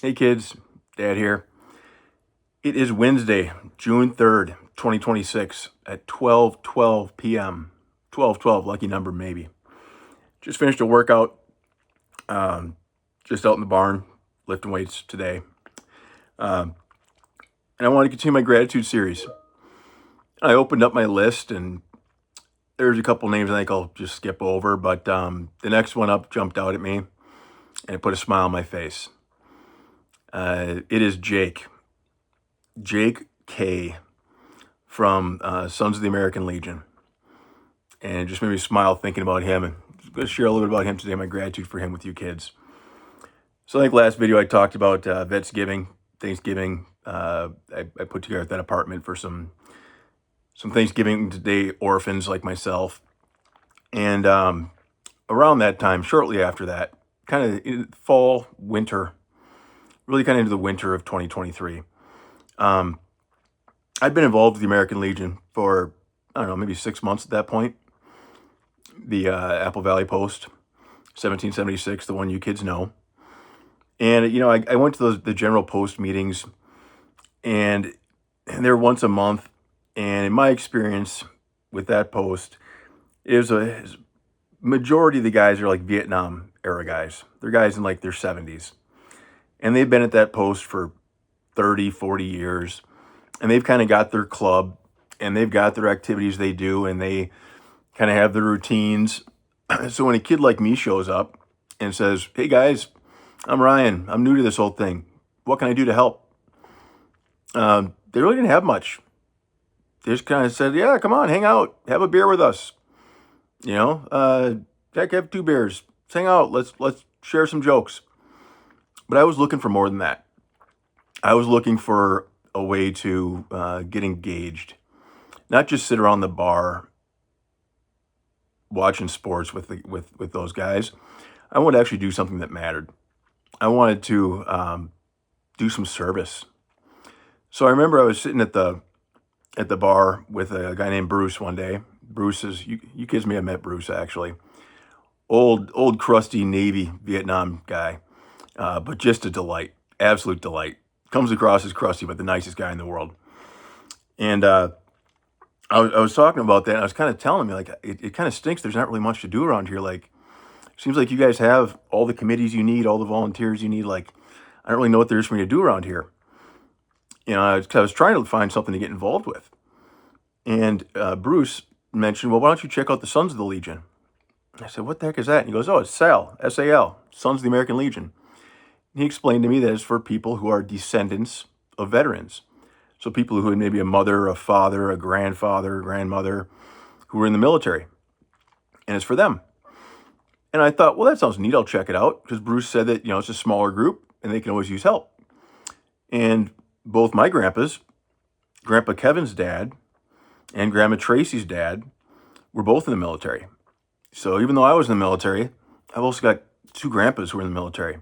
Hey kids, Dad here. It is Wednesday, June 3rd, 2026 at 12:12 p.m. 12:12, lucky number maybe. Just finished a workout, um, just out in the barn, lifting weights today. Um, and I want to continue my gratitude series. I opened up my list and there's a couple names I think I'll just skip over, but the next one up jumped out at me and it put a smile on my face. It is Jake K. from Sons of the American Legion. And it just made me smile thinking about him. And I'm going to share a little bit about him today, my gratitude for him with you kids. So I think last video I talked about Thanksgiving. I put together that apartment for some Thanksgiving Day orphans like myself. And around that time, shortly after that, kind of fall, winter, really kind of into the winter of 2023, I'd been involved with the American Legion for, I don't know, maybe 6 months at that point. The Apple Valley Post, 1776, the one you kids know. And, I went to the General Post meetings, and they're once a month. And in my experience with that post, majority of the guys are like Vietnam era guys. They're guys in like their 70s. And they've been at that post for 30, 40 years. And they've kind of got their club, and they've got their activities they do, and they kind of have their routines. So when a kid like me shows up and says, "Hey guys, I'm Ryan. I'm new to this whole thing. What can I do to help?" They really didn't have much. They just kind of said, "Yeah, come on, hang out, have a beer with us. Heck, have 2 beers. Let's hang out. Let's share some jokes." But I was looking for more than that. I was looking for a way to get engaged, not just sit around the bar watching sports with those guys. I wanted to actually do something that mattered. I wanted to do some service. So I remember I was sitting at the bar with a guy named Bruce one day. Bruce is you kids may have met Bruce actually. Old crusty Navy Vietnam guy, but just a delight, absolute delight. Comes across as crusty, but the nicest guy in the world. And I was talking about that, and I was kind of telling him, like, it kind of stinks. There's not really much to do around here. Like, seems like you guys have all the committees you need, all the volunteers you need. Like, I don't really know what there is for me to do around here. I was trying to find something to get involved with. And Bruce mentioned, well, why don't you check out the Sons of the Legion? I said, what the heck is that? And he goes, oh, it's SAL, S-A-L, Sons of the American Legion. And he explained to me that it's for people who are descendants of veterans. So people who had maybe a mother, a father, a grandfather, grandmother who were in the military. And it's for them. And I thought, well, that sounds neat. I'll check it out. Because Bruce said that, it's a smaller group and they can always use help. And both my grandpas, Grandpa Kevin's dad and Grandma Tracy's dad, were both in the military. So even though I was in the military, I've also got 2 grandpas who were in the military.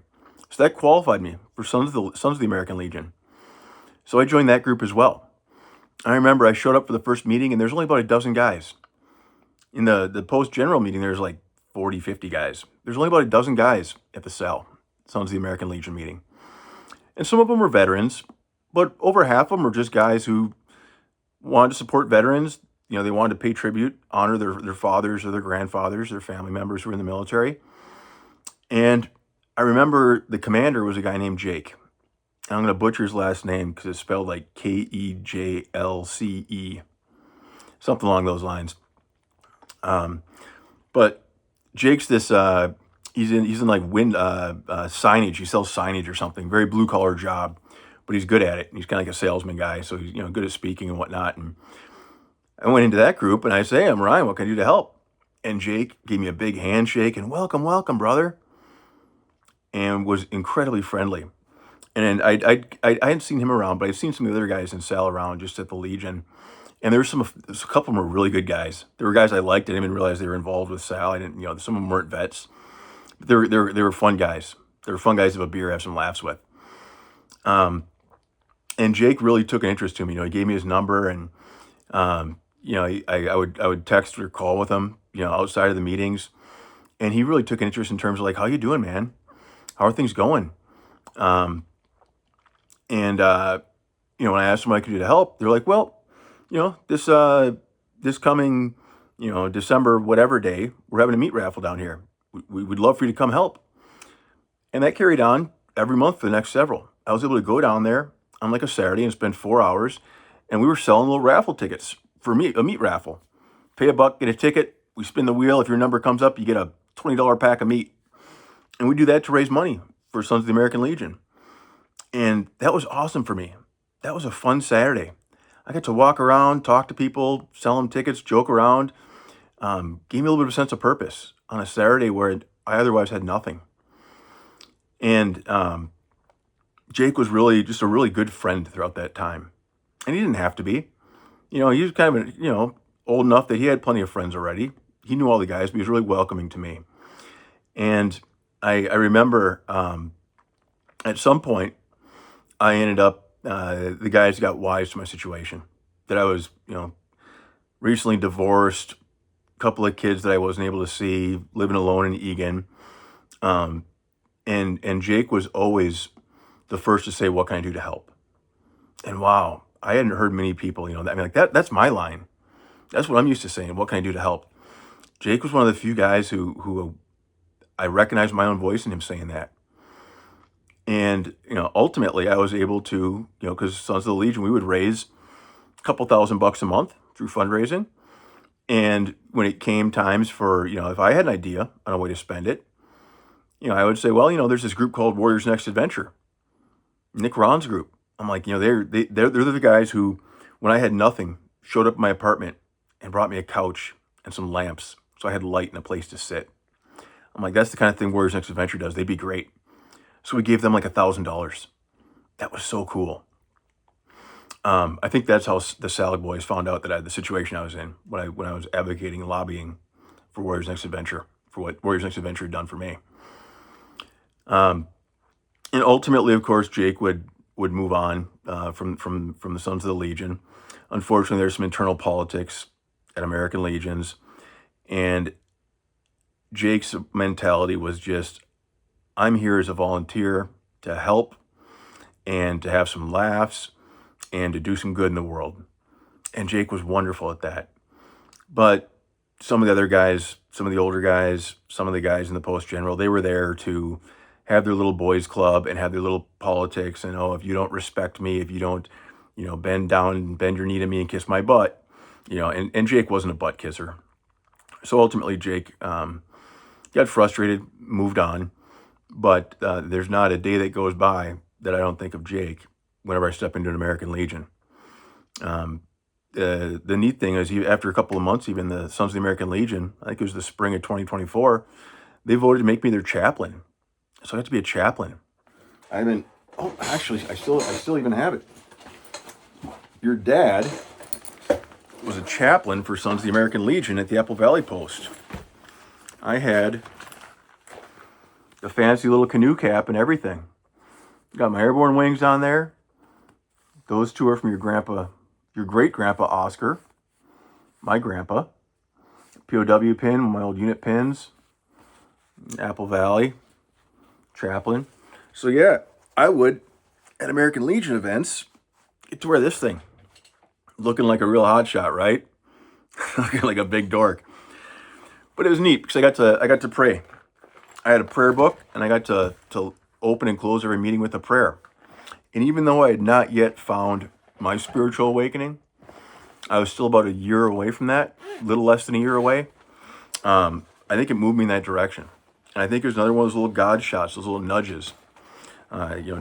So that qualified me for Sons of the American Legion. So I joined that group as well. I remember I showed up for the first meeting, and there's only about a dozen guys. In the post-general meeting, there's like 40, 50 guys. There's only about a dozen guys at the SAL, Sons of the American Legion meeting. And some of them were veterans, but over half of them were just guys who wanted to support veterans. They wanted to pay tribute, honor their fathers or their grandfathers, their family members who were in the military. And I remember the commander was a guy named Jake. I'm going to butcher his last name because it's spelled like Kejlce, something along those lines. But Jake's this, he's in like signage. He sells signage or something, very blue collar job, but he's good at it. He's kind of like a salesman guy. So he's, good at speaking and whatnot. And I went into that group and I say, hey, I'm Ryan. What can I do to help? And Jake gave me a big handshake and welcome, brother. And was incredibly friendly. And I hadn't seen him around, but I've seen some of the other guys in SAL around just at the Legion. And there's a couple of them were really good guys. There were guys I liked. I didn't even realize they were involved with SAL. I didn't, some of them weren't vets. But they were fun guys. They were fun guys to have a beer, have some laughs with. And Jake really took an interest to me. He gave me his number, and I would text or call with him, outside of the meetings. And he really took an interest in terms of like, how you doing, man? How are things going? And when I asked them what I could do to help, they're like, well, this coming, December whatever day, we're having a meat raffle down here. We would love for you to come help. And that carried on every month for the next several. I was able to go down there on like a Saturday and spend 4 hours, and we were selling little raffle tickets for a meat raffle. Pay $1, get a ticket. We spin the wheel. If your number comes up, you get a $20 pack of meat. And we do that to raise money for Sons of the American Legion. And that was awesome for me. That was a fun Saturday. I got to walk around, talk to people, sell them tickets, joke around. Gave me a little bit of a sense of purpose on a Saturday where I otherwise had nothing. And Jake was really just a really good friend throughout that time. And he didn't have to be. He was kind of, old enough that he had plenty of friends already. He knew all the guys, but he was really welcoming to me. And I remember at some point, I ended up, the guys got wise to my situation. That I was, recently divorced, a couple of kids that I wasn't able to see, living alone in Egan. And Jake was always the first to say, what can I do to help? And wow, I hadn't heard many people, that's my line. That's what I'm used to saying. What can I do to help? Jake was one of the few guys who I recognized my own voice in him saying that. And, ultimately I was able to, because Sons of the Legion, we would raise a couple $1,000 a month through fundraising. And when it came times for, if I had an idea on a way to spend it, I would say, well, there's this group called Warriors Next Adventure, Nick Ron's group. I'm like, they're the guys who, when I had nothing, showed up at my apartment and brought me a couch and some lamps so I had light and a place to sit. I'm like, that's the kind of thing Warriors Next Adventure does. They'd be great. So we gave them like $1,000. That was so cool. I think that's how the Salad Boys found out that the situation I was in when I was advocating and lobbying for Warriors Next Adventure, for what Warriors Next Adventure had done for me. And ultimately, of course, Jake would move on from the Sons of the Legion. Unfortunately, there's some internal politics at American Legions, and Jake's mentality was just, I'm here as a volunteer to help and to have some laughs and to do some good in the world. And Jake was wonderful at that. But some of the other guys, some of the older guys, some of the guys in the Post General, they were there to have their little boys club and have their little politics. And, if you don't respect me, if you don't, bend down and bend your knee to me and kiss my butt, and Jake wasn't a butt kisser. So ultimately Jake got frustrated, moved on. But there's not a day that goes by that I don't think of Jake whenever I step into an American Legion. The neat thing is, after a couple of months, even the Sons of the American Legion, I think it was the spring of 2024, they voted to make me their chaplain. So I got to be a chaplain. Actually, I still even have it. Your dad was a chaplain for Sons of the American Legion at the Apple Valley Post. I had the fancy little canoe cap and everything. Got my airborne wings on there. Those two are from your great grandpa Oscar, my grandpa. POW pin, my old unit pins. Apple Valley, chaplain. So yeah, I would, at American Legion events, get to wear this thing. Looking like a real hotshot, right? Looking like a big dork. But it was neat because I got to pray. I had a prayer book, and I got to open and close every meeting with a prayer. And even though I had not yet found my spiritual awakening, I was still about a year away from that, a little less than a year away. I think it moved me in that direction. And I think it was another one of those little God shots, those little nudges.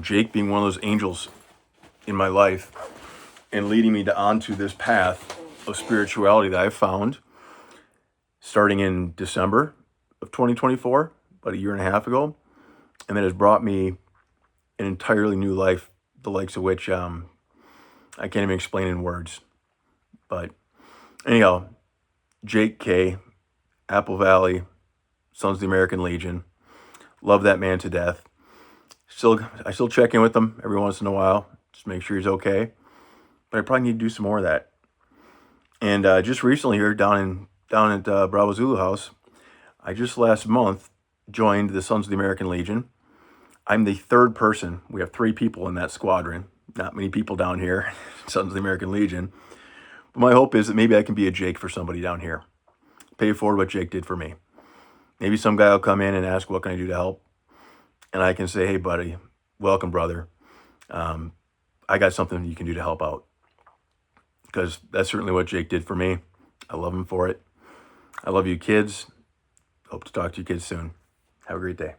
Jake being one of those angels in my life and leading me onto this path of spirituality that I found starting in December of 2024, about a year and a half ago. And that has brought me an entirely new life, the likes of which I can't even explain in words. But anyhow, Jake K, Apple Valley, Sons of the American Legion. Love that man to death. I still check in with him every once in a while, just make sure he's okay. But I probably need to do some more of that. And just recently here down at Bravo Zulu House, I just last month joined the Sons of the American Legion. I'm the third person. We have 3 people in that squadron, not many people down here, Sons of the American Legion. But my hope is that maybe I can be a Jake for somebody down here. Pay forward what Jake did for me. Maybe some guy will come in and ask, what can I do to help? And I can say, hey, buddy, welcome, brother. I got something you can do to help out. Because that's certainly what Jake did for me. I love him for it. I love you kids. Hope to talk to you kids soon. Have a great day.